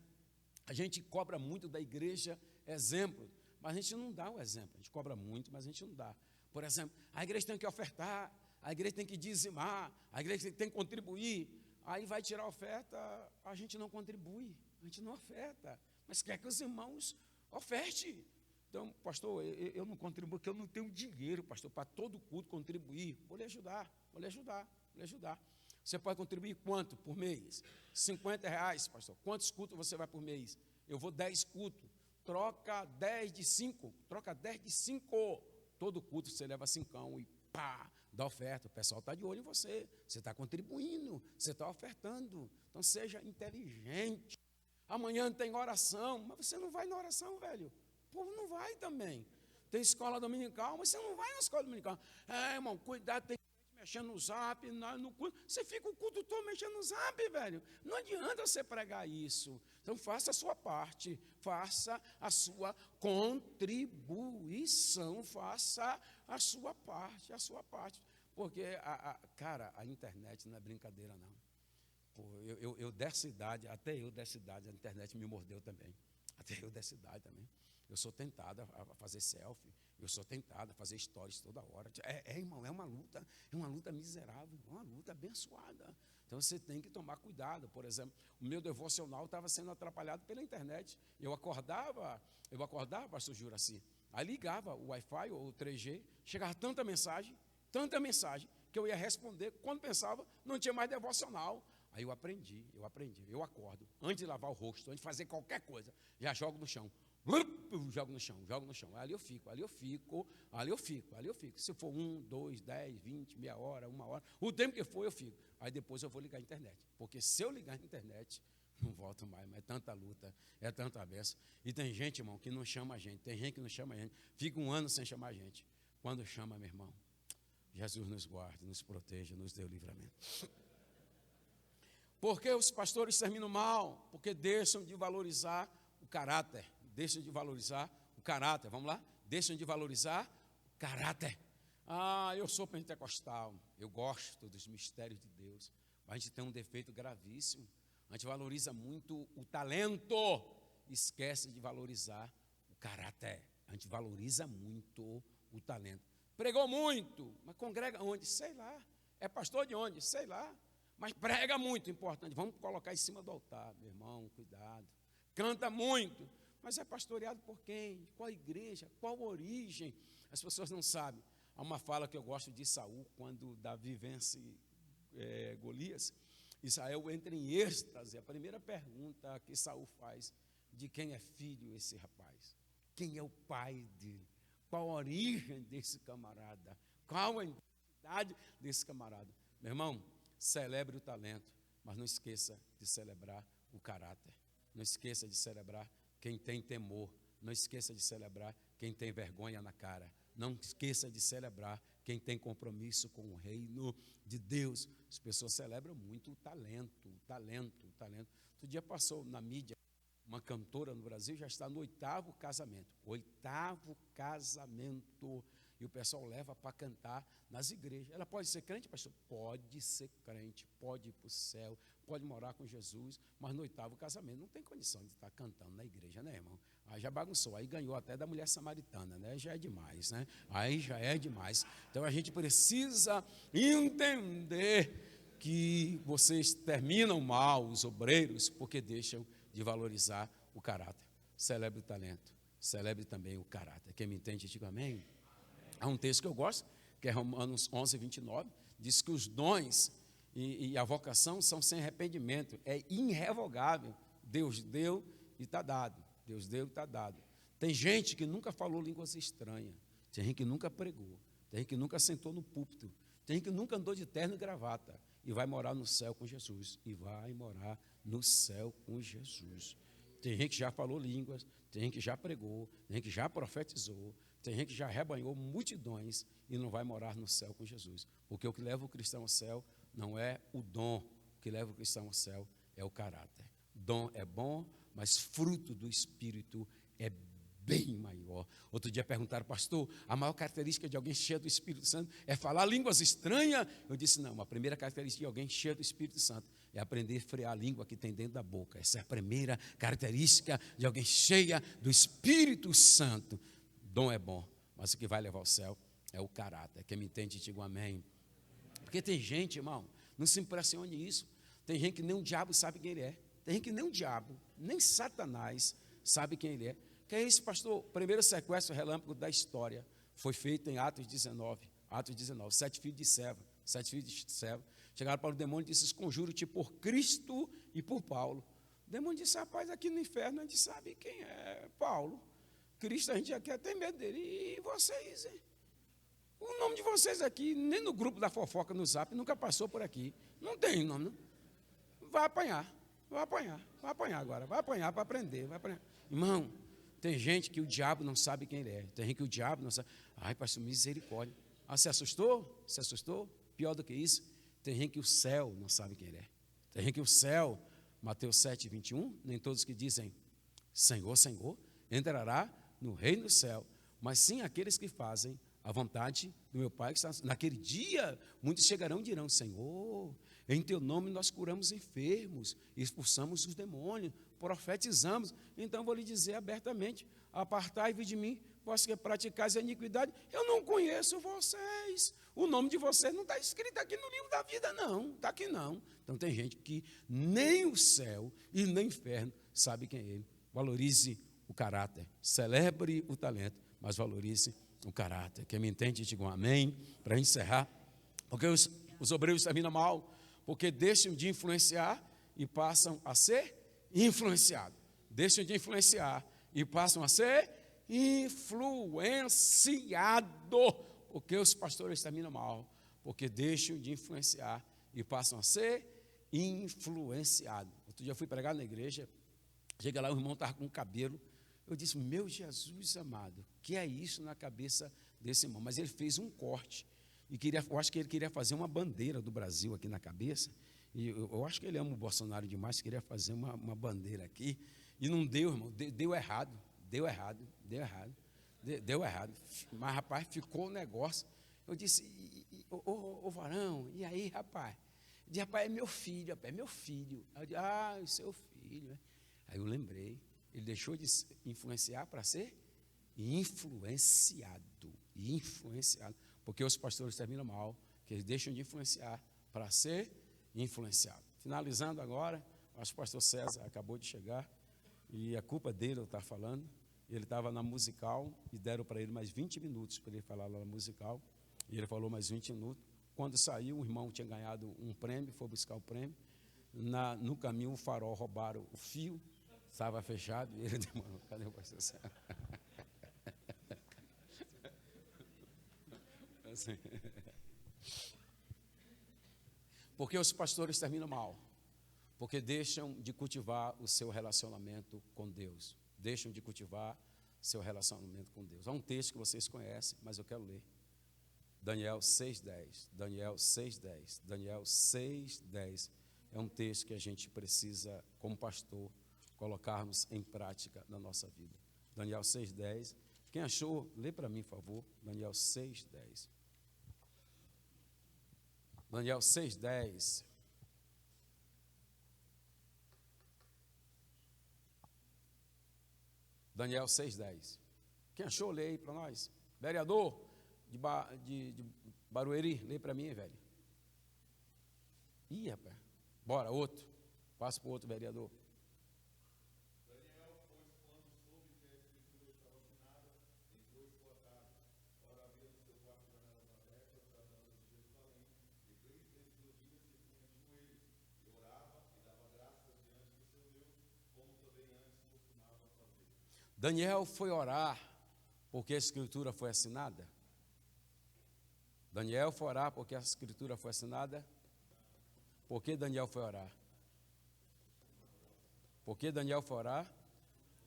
a gente cobra muito da igreja exemplo, mas a gente não dá o exemplo. A gente cobra muito, mas a gente não dá. Por exemplo, a igreja tem que ofertar, a igreja tem que dizimar, a igreja tem que contribuir. Aí vai tirar a oferta, a gente não contribui, a gente não oferta, mas quer que os irmãos ofertem. Então, pastor, eu não contribuo, porque eu não tenho dinheiro, pastor, para todo culto contribuir. Vou lhe ajudar, vou lhe ajudar, vou lhe ajudar. Você pode contribuir quanto por mês? R$50, pastor. Quantos cultos você vai por mês? Eu vou 10 cultos. Troca 10 de 5. Troca 10 de 5. Todo culto você leva 5 e pá, dá oferta. O pessoal está de olho em você. Você está contribuindo, você está ofertando. Então seja inteligente. Amanhã tem oração, mas você não vai na oração, velho. O povo não vai também. Tem escola dominical, mas você não vai na escola dominical. Irmão, cuidado, tem mexendo no zap, no culto. Você fica o culto todo mexendo no zap, velho. Não adianta você pregar isso. Então faça a sua parte, faça a sua contribuição, faça a sua parte, Porque, cara, a internet não é brincadeira, não. Pô, eu dessa idade, até eu dessa idade, a internet me mordeu também. Até eu dessa idade também. Eu sou tentado a fazer selfie, eu sou tentado a fazer stories toda hora. Irmão, é uma luta miserável, uma luta abençoada. Então você tem que tomar cuidado. Por exemplo, o meu devocional estava sendo atrapalhado pela internet. Eu acordava, pastor Juraci, aí ligava o Wi-Fi ou o 3G, chegava tanta mensagem, que eu ia responder, quando pensava, não tinha mais devocional. Aí eu aprendi, eu acordo, antes de lavar o rosto, antes de fazer qualquer coisa, já jogo no chão. Jogo no chão. Ali eu fico. Se for 1, 2, 10, 20, meia hora, 1 hora, o tempo que for eu fico. Aí depois eu vou ligar a internet. Porque se eu ligar a internet, não volto mais, mas é tanta luta, é tanta bênção. E tem gente, irmão, que não chama a gente, fica 1 ano sem chamar a gente. Quando chama, meu irmão, Jesus nos guarde, nos proteja, nos dê o livramento. Por que os pastores terminam mal? Porque deixam de valorizar o caráter. Vamos lá? Deixam de valorizar o caráter. Eu sou pentecostal, eu gosto dos mistérios de Deus, mas a gente tem um defeito gravíssimo. A gente valoriza muito o talento, esquece de valorizar o caráter. A gente valoriza muito o talento. Pregou muito, mas congrega onde? Sei lá. É pastor de onde? Sei lá. Mas prega muito, importante. Vamos colocar em cima do altar, meu irmão, cuidado. Canta muito. Mas é pastoreado por quem? Qual igreja? Qual origem? As pessoas não sabem. Há uma fala que eu gosto de Saul, quando Davi vence Golias. Israel entra em êxtase. A primeira pergunta que Saul faz: de quem é filho esse rapaz? Quem é o pai dele? Qual a origem desse camarada? Qual a identidade desse camarada? Meu irmão, celebre o talento, mas não esqueça de celebrar o caráter. Não esqueça de celebrar quem tem temor. Não esqueça de celebrar quem tem vergonha na cara. Não esqueça de celebrar quem tem compromisso com o reino de Deus. As pessoas celebram muito o talento. Outro dia passou na mídia, uma cantora no Brasil já está no 8º casamento. 8º casamento. E o pessoal leva para cantar nas igrejas. Ela pode ser crente, pastor? Pode ser crente, pode ir para o céu, pode morar com Jesus, mas no 8º casamento não tem condição de estar cantando na igreja, né, irmão? Aí já bagunçou, aí ganhou até da mulher samaritana, né? Já é demais, né? Aí já é demais. Então a gente precisa entender que vocês terminam mal, os obreiros, porque deixam de valorizar o caráter. Celebre o talento, celebre também o caráter. Quem me entende, diga amém. Há um texto que eu gosto, que é Romanos 11, 29, diz que os dons e a vocação são sem arrependimento, é irrevogável. Deus deu e está dado. Tem gente que nunca falou línguas estranhas, tem gente que nunca pregou, tem gente que nunca sentou no púlpito, tem gente que nunca andou de terno e gravata e vai morar no céu com Jesus. Tem gente que já falou línguas, tem gente que já pregou, tem gente que já profetizou, tem gente que já rebanhou multidões e não vai morar no céu com Jesus. Porque o que leva o cristão ao céu não é o dom, o que leva o cristão ao céu é o caráter. Dom é bom, mas fruto do Espírito é bem maior. Outro dia perguntaram, pastor, a maior característica de alguém cheio do Espírito Santo é falar línguas estranhas? Eu disse, não, a primeira característica de alguém cheio do Espírito Santo é aprender a frear a língua que tem dentro da boca. Essa é a primeira característica de alguém cheia do Espírito Santo. Dom é bom, mas o que vai levar ao céu é o caráter. Quem me entende, diga um amém. Porque tem gente, irmão, não se impressione isso. Tem gente que nem o diabo sabe quem ele é. Tem gente que nem o diabo, nem Satanás sabe quem ele é. Que é isso, pastor? O primeiro sequestro relâmpago da história foi feito em Atos 19. Atos 19, 7 filhos de Seva. 7 filhos de Seva. Chegaram para o demônio e disse, conjuro-te por Cristo e por Paulo. O demônio disse, rapaz, aqui no inferno a gente sabe quem é Paulo. Cristo a gente já quer ter medo dele. E vocês, hein? O nome de vocês aqui, nem no grupo da fofoca no Zap, nunca passou por aqui. Não tem nome, não. Vai apanhar agora. Vai apanhar para aprender. Vai apanhar. Irmão, tem gente que o diabo não sabe quem ele é. Tem gente que o diabo não sabe. Ai, pastor, misericórdia. Ah, se assustou? Se assustou? Pior do que isso, tem gente que o céu não sabe quem ele é. Tem gente que o céu, Mateus 7, 21, nem todos que dizem, Senhor, Senhor, entrará no reino do céu, mas sim aqueles que fazem a vontade do meu Pai que está. Naquele dia, muitos chegarão e dirão, Senhor, em teu nome nós curamos enfermos, expulsamos os demônios, profetizamos. Então vou lhe dizer abertamente, apartai-vos de mim, vós que praticais a iniquidade, eu não conheço vocês. O nome de vocês não está escrito aqui no livro da vida, não. Está aqui não. Então tem gente que nem o céu e nem o inferno sabe quem é ele. Valorize o caráter, celebre o talento, mas valorize o caráter. Quem me entende, diga um amém, para encerrar. Porque os obreiros terminam mal, porque deixam de influenciar e passam a ser influenciados. Deixam de influenciar e passam a ser influenciados. Porque os pastores terminam mal, porque deixam de influenciar e passam a ser influenciados. Outro dia eu fui pregar na igreja, chega lá, o irmão estava com o cabelo. Eu disse, meu Jesus amado, que é isso na cabeça desse irmão? Mas ele fez um corte. E eu acho que ele queria fazer uma bandeira do Brasil aqui na cabeça. E eu acho que ele ama o Bolsonaro demais, queria fazer uma bandeira aqui. E não deu, irmão, deu errado. Mas, rapaz, ficou o negócio. Eu disse, ô varão, e aí, rapaz? Eu disse, rapaz, é meu filho, rapaz, é meu filho. Eu disse, ah, o seu filho. Aí eu lembrei. Ele deixou de influenciar para ser influenciado. Porque os pastores terminam mal, que eles deixam de influenciar para ser influenciado. Finalizando agora, acho que o pastor César acabou de chegar, e a culpa dele eu estar falando. Ele estava na musical e deram para ele mais 20 minutos para ele falar lá na musical. E ele falou mais 20 minutos. Quando saiu, o irmão tinha ganhado um prêmio, foi buscar o prêmio. No caminho, o farol roubaram o fio. Estava fechado e ele demorou. Cadê o pastor César? Assim. Porque os pastores terminam mal? Porque deixam de cultivar o seu relacionamento com Deus. Deixam de cultivar seu relacionamento com Deus. Há um texto que vocês conhecem, mas eu quero ler. Daniel 6,10. Daniel 6,10. Daniel 6,10. É um texto que a gente precisa, como pastor, colocarmos em prática na nossa vida. Daniel 6,10. Quem achou, lê para mim, por favor. Daniel 6,10. Daniel 6,10. Daniel 6,10. Quem achou, lê aí para nós. Vereador de Barueri, lê para mim, velho. Ih, rapaz. Bora, outro. Passa para o outro vereador. Daniel foi orar porque a escritura foi assinada? Daniel foi orar porque a escritura foi assinada? Por que Daniel foi orar? Por que Daniel foi orar?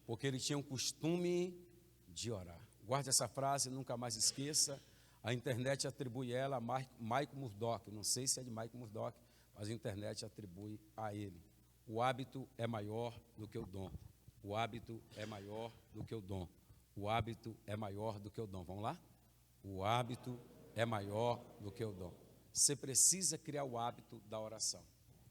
Porque ele tinha um costume de orar. Guarde essa frase, nunca mais esqueça. A internet atribui ela a Michael Murdock. Não sei se é de Michael Murdock, mas a internet atribui a ele. O hábito é maior do que o dom. O hábito é maior do que o dom. O hábito é maior do que o dom. Vamos lá? O hábito é maior do que o dom. Você precisa criar o hábito da oração.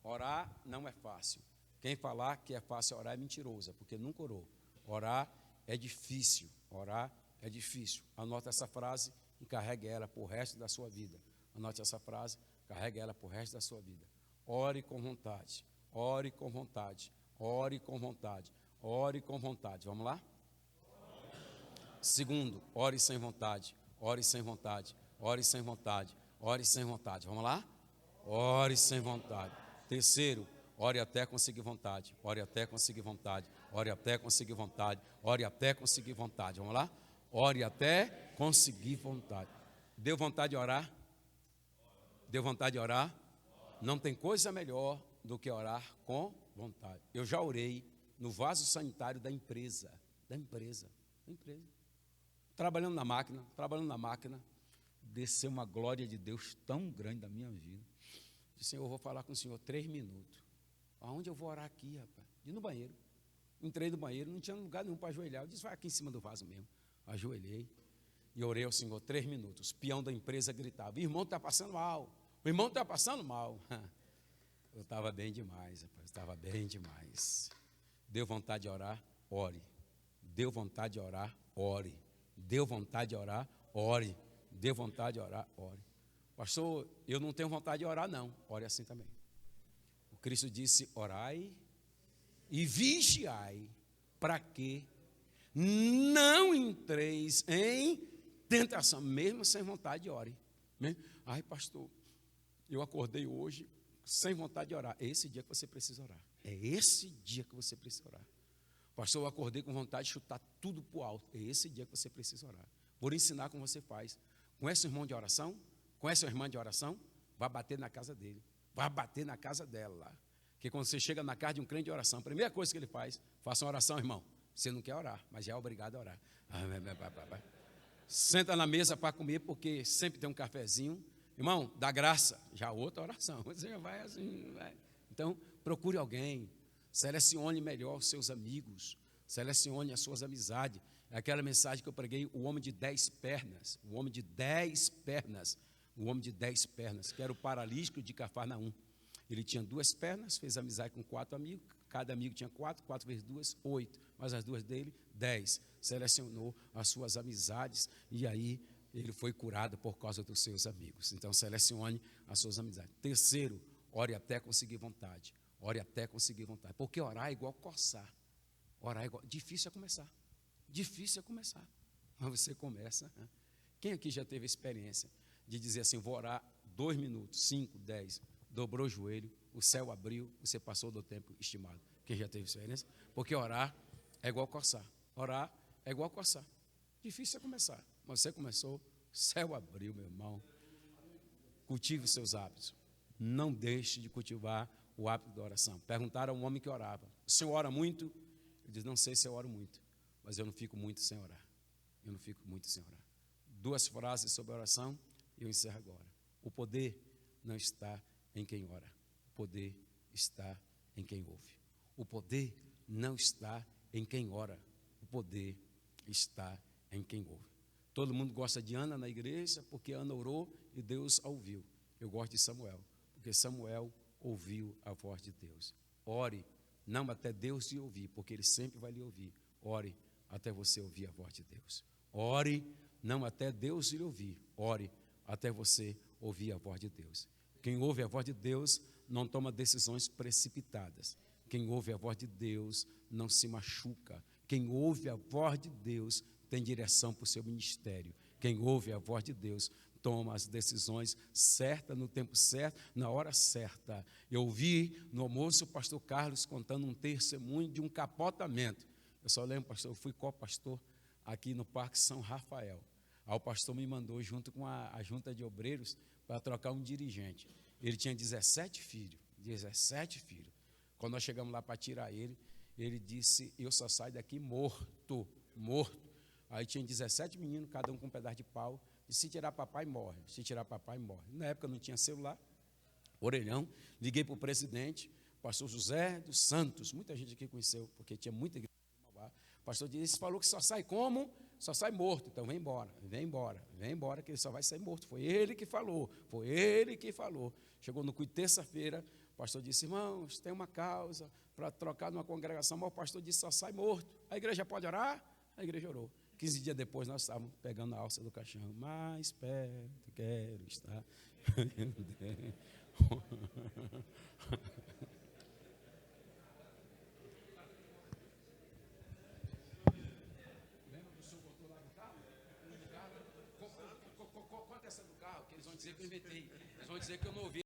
Orar não é fácil. Quem falar que é fácil orar é mentiroso, porque nunca orou. Orar é difícil. Orar é difícil. Anota essa frase e carregue ela para o resto da sua vida. Anote essa frase, carregue ela para o resto da sua vida. Ore com vontade. Ore com vontade. Ore com vontade. Ore com vontade. Vamos lá? Segundo, ore sem vontade. Ore sem vontade. Ore sem vontade. Ore sem vontade. Vamos lá? Ore sem vontade. Terceiro, ore até conseguir vontade. Ore até conseguir vontade. Ore até conseguir vontade. Ore até conseguir vontade. Vamos lá? Ore até conseguir vontade. Deu vontade de orar? Deu vontade de orar? Não tem coisa melhor do que orar com vontade. Eu já orei no vaso sanitário da empresa. Trabalhando na máquina, desceu uma glória de Deus tão grande na minha vida. Disse: Senhor, eu vou falar com o Senhor 3 minutos. Aonde eu vou orar aqui, rapaz? E no banheiro. Entrei no banheiro, não tinha lugar nenhum para ajoelhar. Eu disse: vai aqui em cima do vaso mesmo. Ajoelhei e orei ao Senhor 3 minutos. O peão da empresa gritava: irmão, está passando mal. O irmão está passando mal. Eu estava bem demais, rapaz. Estava bem demais. Deu vontade de orar? Ore. Deu vontade de orar? Ore. Deu vontade de orar? Ore. Deu vontade de orar? Ore. Pastor, eu não tenho vontade de orar, não. Ore assim também. O Cristo disse: orai e vigiai, para que não entreis em tentação. Mesmo sem vontade de ore. Ai, pastor, eu acordei hoje sem vontade de orar. É esse dia que você precisa orar. É esse dia que você precisa orar. Pastor, eu acordei com vontade de chutar tudo para o alto. É esse dia que você precisa orar. Vou ensinar como você faz. Conhece o irmão de oração? Conhece a irmã de oração? Vai bater na casa dele. Vai bater na casa dela lá. Porque quando você chega na casa de um crente de oração, a primeira coisa que ele faz: faça uma oração, irmão. Você não quer orar, mas já é obrigado a orar. Senta na mesa para comer, porque sempre tem um cafezinho. Irmão, dá graça. Já outra oração. Você já vai assim. Vai. Então, procure alguém. Selecione melhor os seus amigos. Selecione as suas amizades. É aquela mensagem que eu preguei: o homem de 10 pernas. O homem de 10 pernas. O homem de 10 pernas, que era o paralítico de Cafarnaum. Ele tinha 2 pernas, fez amizade com 4 amigos. Cada amigo tinha 4, 4 vezes 2, 8. Mas as 2 dele, 10. Selecionou as suas amizades e aí ele foi curado por causa dos seus amigos. Então, selecione as suas amizades. Terceiro, ore até conseguir vontade. Ore até conseguir vontade. Porque orar é igual coçar. Orar é igual. Difícil é começar. Difícil é começar. Mas você começa. Né? Quem aqui já teve experiência de dizer assim: vou orar 2 minutos, 5, 10, dobrou o joelho, o céu abriu, você passou do tempo estimado? Quem já teve experiência? Porque orar é igual coçar. Orar é igual coçar. Difícil é começar. Mas você começou, o céu abriu, meu irmão. Cultive os seus hábitos. Não deixe de cultivar o hábito da oração. Perguntaram a um homem que orava: o senhor ora muito? Ele diz: não sei se eu oro muito, mas eu não fico muito sem orar. Eu não fico muito sem orar. 2 frases sobre a oração e eu encerro agora. O poder não está em quem ora. O poder está em quem ouve. O poder não está em quem ora. O poder está em quem ouve. Todo mundo gosta de Ana na igreja porque Ana orou e Deus a ouviu. Eu gosto de Samuel, porque Samuel ouviu a voz de Deus. Ore, não até Deus te ouvir, porque Ele sempre vai lhe ouvir. Ore até você ouvir a voz de Deus. Ore, não até Deus lhe ouvir. Ore até você ouvir a voz de Deus. Quem ouve a voz de Deus não toma decisões precipitadas. Quem ouve a voz de Deus não se machuca. Quem ouve a voz de Deus tem direção para o seu ministério. Quem ouve a voz de Deus toma as decisões certas, no tempo certo, na hora certa. Eu ouvi no almoço o pastor Carlos contando um testemunho de um capotamento. Eu só lembro, pastor, eu fui co-pastor aqui no Parque São Rafael. Aí o pastor me mandou junto com a junta de obreiros para trocar um dirigente. Ele tinha 17 filhos. 17 filhos. Quando nós chegamos lá para tirar ele, ele disse: eu só saio daqui morto. Aí tinha 17 meninos, cada um com um pedaço de pau. E se tirar papai, morre. Se tirar papai, morre. Na época não tinha celular, orelhão. Liguei para o presidente, pastor José dos Santos. Muita gente aqui conheceu, porque tinha muita igreja. O pastor disse: falou que só sai como? só sai morto, então vem embora, que ele só vai sair morto. Foi ele que falou. Chegou no culto terça-feira, o pastor disse, irmãos, tem uma causa para trocar numa congregação, mas o pastor disse, só sai morto. A igreja pode orar? A igreja orou. 15 dias depois, nós estávamos pegando a alça do caixão. Mais perto quero estar. Lembra que o senhor botou lá no carro? Conta essa do carro, que eles vão dizer que eu inventei. Eles vão dizer que eu não ouvi.